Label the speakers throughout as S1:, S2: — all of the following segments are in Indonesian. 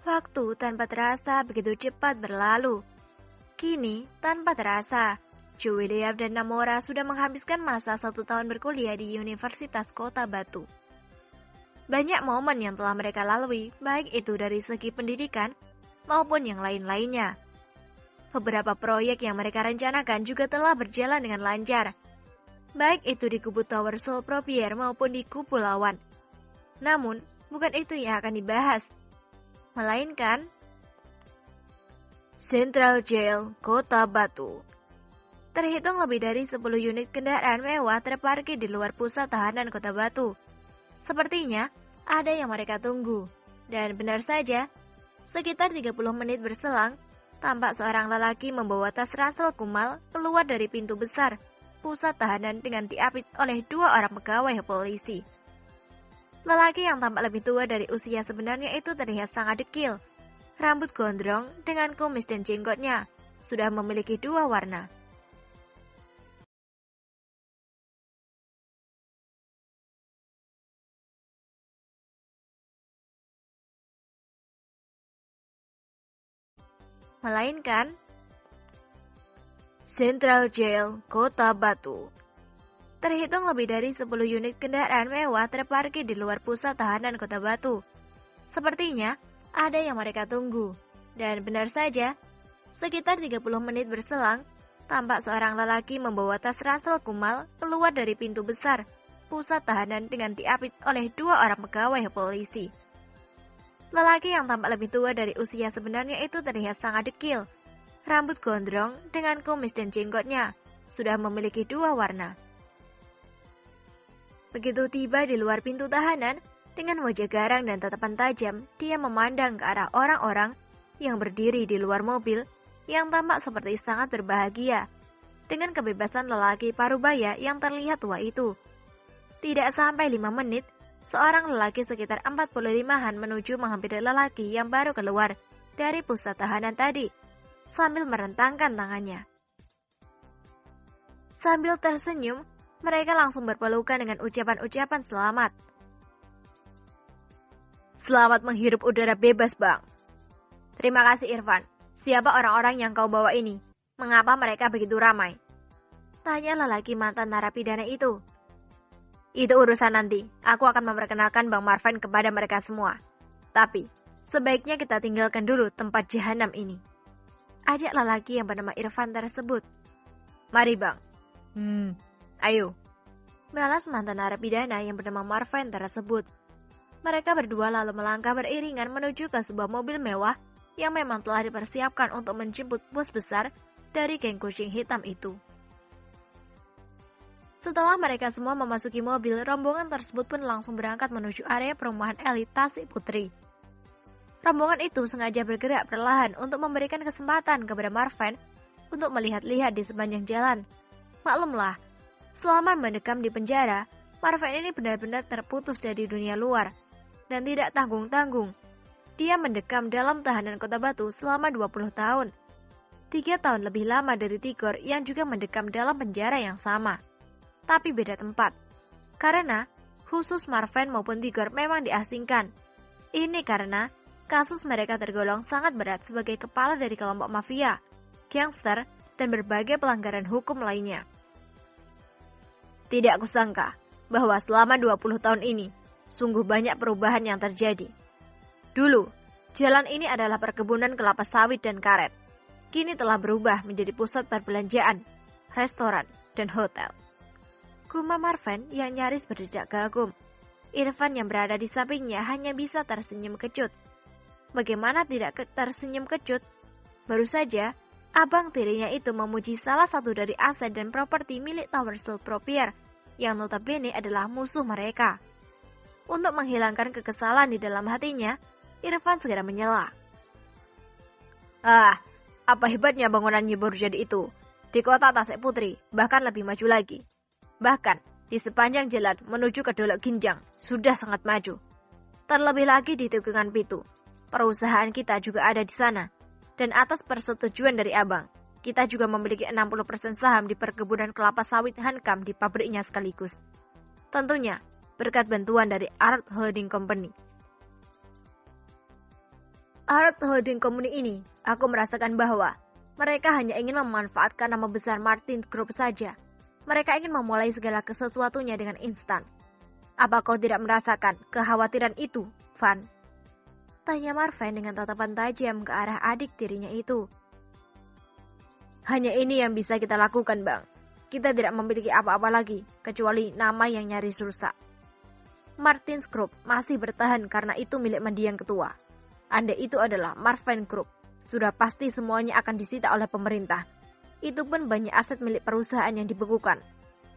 S1: Waktu tanpa terasa begitu cepat berlalu. Kini, tanpa terasa, Joe William dan Namora sudah menghabiskan masa 1 tahun berkuliah di Universitas Kota Batu. Banyak momen yang telah mereka lalui, baik itu dari segi pendidikan maupun yang lain-lainnya. Beberapa proyek yang mereka rencanakan juga telah berjalan dengan lancar, baik itu di kubu Tower Soul Propier maupun di kubu lawan. Namun, bukan itu yang akan dibahas, melainkan Central Jail Kota Batu. Terhitung lebih dari 10 unit kendaraan mewah terparkir di luar pusat tahanan Kota Batu. Sepertinya ada yang mereka tunggu. Dan benar saja, sekitar 30 menit berselang, tampak seorang lelaki membawa tas ransel kumal keluar dari pintu besar pusat tahanan dengan diapit oleh 2 orang pegawai polisi. Lelaki yang tampak lebih tua dari usia sebenarnya itu terlihat sangat dekil. Rambut gondrong dengan kumis dan jenggotnya sudah memiliki 2 warna. Melainkan Central Jail Kota Batu. Terhitung lebih dari 10 unit kendaraan mewah terparkir di luar pusat tahanan Kota Batu. Sepertinya ada yang mereka tunggu. Dan benar saja, sekitar 30 menit berselang, tampak seorang lelaki membawa tas ransel kumal keluar dari pintu besar pusat tahanan dengan diapit oleh 2 orang pegawai polisi. Lelaki yang tampak lebih tua dari usia sebenarnya itu terlihat sangat dekil. Rambut gondrong dengan kumis dan jenggotnya sudah memiliki 2 warna. Begitu tiba di luar pintu tahanan, dengan wajah garang dan tatapan tajam, dia memandang ke arah orang-orang yang berdiri di luar mobil yang tampak seperti sangat berbahagia dengan kebebasan lelaki parubaya yang terlihat tua itu. Tidak sampai 5 menit, seorang lelaki sekitar 45-an menuju menghampiri lelaki yang baru keluar dari pusat tahanan tadi, sambil merentangkan tangannya. Sambil tersenyum, mereka langsung berpelukan dengan ucapan-ucapan selamat. Selamat menghirup udara bebas, Bang. Terima kasih, Irfan. Siapa orang-orang yang kau bawa ini? Mengapa mereka begitu ramai? Tanya lelaki mantan narapidana itu. Itu urusan nanti. Aku akan memperkenalkan Bang Marvan kepada mereka semua. Tapi, sebaiknya kita tinggalkan dulu tempat jahanam ini. Ajak lelaki yang bernama Irfan tersebut. Mari, Bang. Ayo. Balas mantan narapidana yang bernama Marvan tersebut. Mereka berdua lalu melangkah beriringan menuju ke sebuah mobil mewah yang memang telah dipersiapkan untuk menjemput bos besar dari geng kucing hitam itu. Setelah mereka semua memasuki mobil, rombongan tersebut pun langsung berangkat menuju area perumahan elit Tasik Putri. Rombongan itu sengaja bergerak perlahan untuk memberikan kesempatan kepada Marvan untuk melihat-lihat di sepanjang jalan. Maklumlah, selama mendekam di penjara, Marvan ini benar-benar terputus dari dunia luar. Dan tidak tanggung-tanggung, dia mendekam dalam tahanan Kota Batu selama 20 tahun. 3 tahun lebih lama dari Tigor yang juga mendekam dalam penjara yang sama. Tapi beda tempat. Karena khusus Marvan maupun Tigor memang diasingkan. Ini karena kasus mereka tergolong sangat berat sebagai kepala dari kelompok mafia, gangster, dan berbagai pelanggaran hukum lainnya. Tidak kusangka bahwa selama 20 tahun ini, sungguh banyak perubahan yang terjadi. Dulu, jalan ini adalah perkebunan kelapa sawit dan karet. Kini telah berubah menjadi pusat perbelanjaan, restoran, dan hotel. Gumam Marvan yang nyaris berjejak kagum. Irfan yang berada di sampingnya hanya bisa tersenyum kecut. Bagaimana tidak tersenyum kecut? Baru saja, abang tirinya itu memuji salah satu dari aset dan properti milik Tower Soul Propier, yang notabene adalah musuh mereka. Untuk menghilangkan kekesalan di dalam hatinya, Irfan segera menyela. Apa hebatnya bangunannya baru jadi itu. Di kota Tasik Putri, bahkan lebih maju lagi. Bahkan, di sepanjang jalan menuju ke Dolok Ginjang, sudah sangat maju. Terlebih lagi di tikungan Pitu. Perusahaan kita juga ada di sana. Dan atas persetujuan dari abang, kita juga memiliki 60% saham di perkebunan kelapa sawit Hankam di pabriknya sekaligus. Tentunya, berkat bantuan dari Art Holding Company. Art Holding Company ini, aku merasakan bahwa mereka hanya ingin memanfaatkan nama besar Martin Group saja. Mereka ingin memulai segala sesuatunya dengan instan. Apa kau tidak merasakan kekhawatiran itu, Van? Tanya Marvin dengan tatapan tajam ke arah adik tirinya itu. Hanya ini yang bisa kita lakukan, Bang. Kita tidak memiliki apa-apa lagi, kecuali nama yang nyaris rusak. Martin's Group masih bertahan karena itu milik mendiang ketua. Andai itu adalah Marvin Group, sudah pasti semuanya akan disita oleh pemerintah. Itu pun banyak aset milik perusahaan yang dibekukan.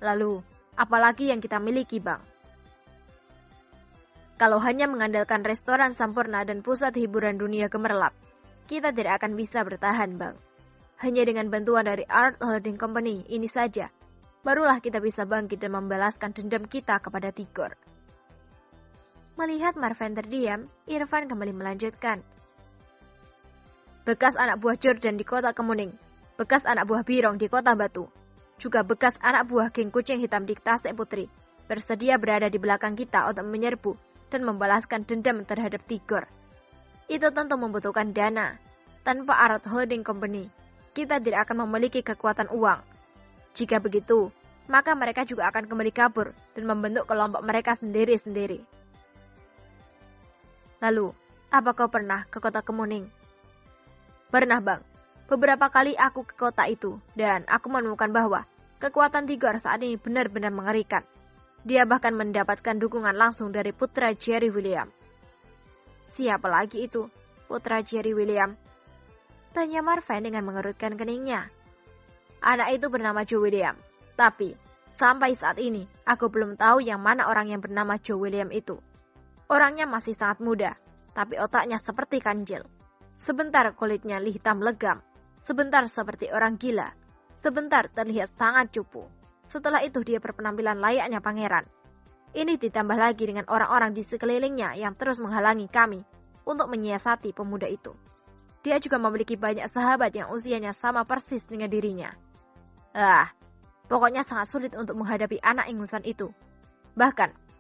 S1: Lalu, apalagi yang kita miliki, Bang? Kalau hanya mengandalkan restoran Sampurna dan pusat hiburan dunia gemerlap, kita tidak akan bisa bertahan, Bang. Hanya dengan bantuan dari Art Holding Company ini saja, barulah kita bisa bangkit dan membalaskan dendam kita kepada Tigor. Melihat Marvin terdiam, Irfan kembali melanjutkan. Bekas anak buah Jordan di kota Kemuning, bekas anak buah Birong di kota Batu, juga bekas anak buah geng kucing hitam di Tasik Putri, bersedia berada di belakang kita untuk menyerbu dan membalaskan dendam terhadap Tigor. Itu tentu membutuhkan dana. Tanpa Art Holding Company, kita tidak akan memiliki kekuatan uang. Jika begitu, maka mereka juga akan kembali kabur dan membentuk kelompok mereka sendiri-sendiri. Lalu, apa kau pernah ke kota Kemuning? Pernah, Bang. Beberapa kali aku ke kota itu, dan aku menemukan bahwa kekuatan Tigor saat ini benar-benar mengerikan. Dia bahkan mendapatkan dukungan langsung dari putra Jerry William. Siapa lagi itu, putra Jerry William? Tanya Marvin dengan mengerutkan keningnya. Anak itu bernama Joe William. Tapi, sampai saat ini, aku belum tahu yang mana orang yang bernama Joe William itu. Orangnya masih sangat muda, tapi otaknya seperti kanjil. Sebentar kulitnya hitam legam, sebentar seperti orang gila, sebentar terlihat sangat cupu. Setelah itu dia berpenampilan layaknya pangeran. Ini ditambah lagi dengan orang-orang di sekelilingnya yang terus menghalangi kami untuk menyiasati pemuda itu. Dia juga memiliki banyak sahabat yang usianya sama persis dengan dirinya. Pokoknya sangat sulit untuk menghadapi anak ingusan itu. Bahkan,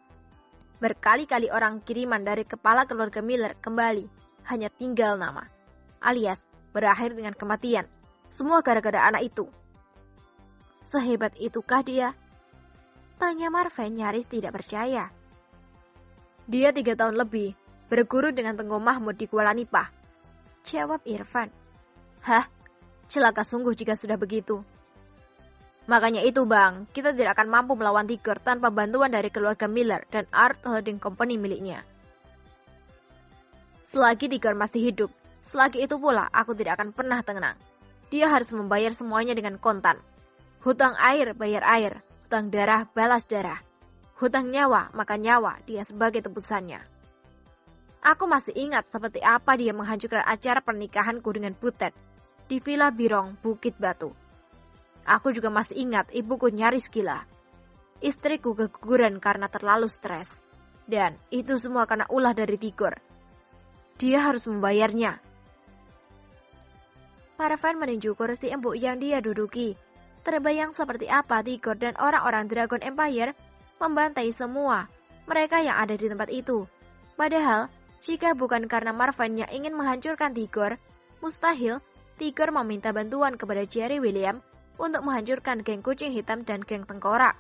S1: berkali-kali orang kiriman dari kepala keluarga Miller kembali, hanya tinggal nama. Alias, berakhir dengan kematian. Semua gara-gara anak itu. Sehebat itukah dia? Tanya Marvin nyaris tidak percaya. Dia 3 tahun lebih, berguru dengan Tengku Mahmud di Kuala Nipah. Jawab Irfan. Hah? Celaka sungguh jika sudah begitu. Makanya itu, Bang, kita tidak akan mampu melawan Tigor tanpa bantuan dari keluarga Miller dan Art Holding Company miliknya. Selagi Tigor masih hidup, selagi itu pula aku tidak akan pernah tenang. Dia harus membayar semuanya dengan kontan. Hutang air bayar air, hutang darah balas darah. Hutang nyawa maka nyawa dia sebagai tebusannya. Aku masih ingat seperti apa dia menghancurkan acara pernikahanku dengan Butet di Villa Birong, Bukit Batu. Aku juga masih ingat ibuku nyaris gila. Istriku keguguran karena terlalu stres. Dan itu semua karena ulah dari Tigor. Dia harus membayarnya. Marvin meninju kursi empuk yang dia duduki. Terbayang seperti apa Tigor dan orang-orang Dragon Empire membantai semua mereka yang ada di tempat itu. Padahal, jika bukan karena Marvin yang ingin menghancurkan Tigor, mustahil Tigor meminta bantuan kepada Jerry William untuk menghancurkan geng kucing hitam dan geng tengkorak.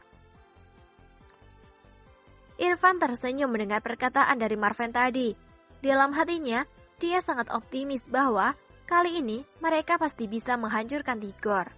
S1: Irfan tersenyum mendengar perkataan dari Marvin tadi. Dalam hatinya, dia sangat optimis bahwa kali ini mereka pasti bisa menghancurkan Tigor.